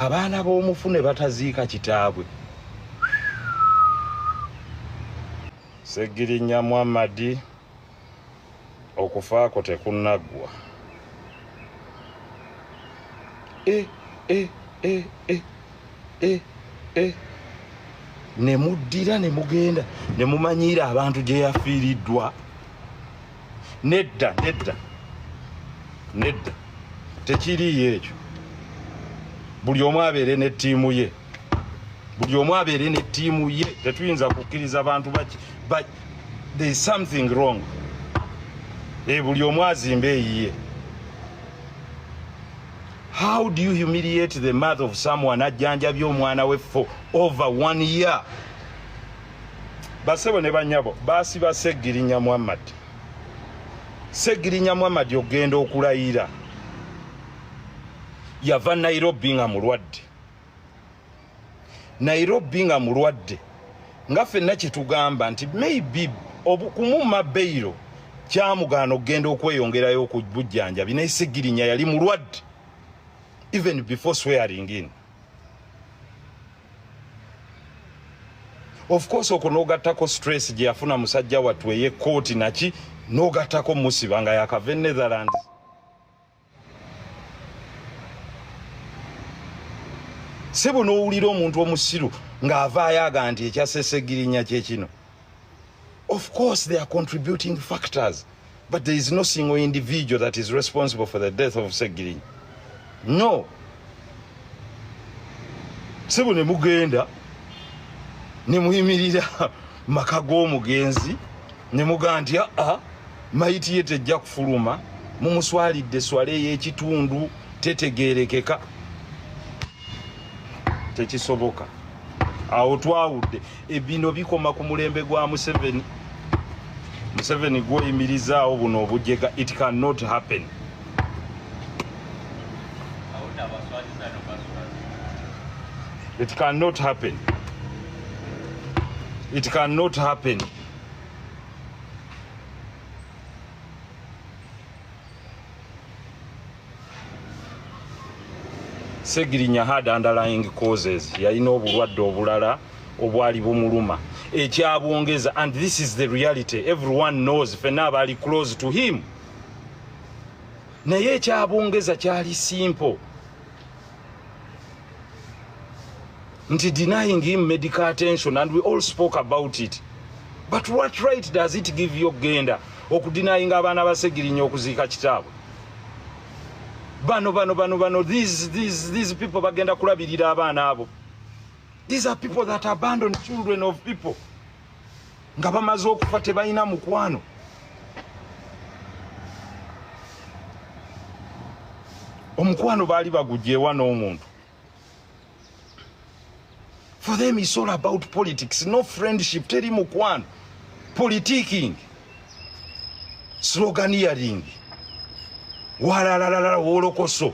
abaana b'omuffu nebataziika kitaabwe. Segirinya Muhammed okufaako tekunaggwa. Ne muddira ne mugenda ne mumanyiira abantu gye yafiiriddwa. Nedda tekiriyo ekyo. Buli omu abeere ne ttiimu ye. Tetuyinza kukkiriza abantu there is something wrong. Buli omu azimba eyiye. How do you humiliate the mother of someone ajjanjabye omwana we for over 1 year? Basebo ne banyabo basiba Segirinya Muhammed. Segirinya Muhammed ogenda okulayira. Yava Nairobi nga mulwadde. Nga ffenna kitugamba nti maybe kumumma beyiro kyamugaana okugenda okweyongerayo ku bujjanjabi naye Segirinya yali mulwadde even before swearing in. Of course okwo n'ogattako stress gye yafuna musajja wattu eye kooti naki n'ogattako musiba nga yakava Netherlands. Sebo n'owulira omuntu omusiru ng'avaayo aga nti ekyase Segirinya kye kino. Of course they are contributing factors, but there is no single individual that is responsible for the death of Segirinya. No. Sebo ne mugenda ne muyimirira maka g'omugenzi ne mugaa nti mayiti ye tejja kufuluma, mumuswalidde swale ey'ekitundu tetegeerekeka. Tekisoboka. Awo twawudde ebino bikoma ku mulembe gwa Museveni gw'oyimirizaawo buno obujjega. It cannot happen. It cannot happen. Segirinya had underlying causes. Yalina obulwadde obulala obwali bumuluma ekyabwongeza, and this is the reality. Everyone knows fenna abali close to him. Naye ekyabwongeza kyali simple. Nti denying him medical attention, and we all spoke about it. But what right does it give you ogenda okudenying abaana ba Segirinya okuziika kitaabwe? Bano, these people bagenda kulabirira abaana abo. These are people that abandon children of people. Nga bamaze okufa tebalina mukwano. Omukwano baali bagugyewa n'omuntu. For them it's all about politics, no friendship, teri mukwano. Politicking, sloganeering, walalalala wolokoso.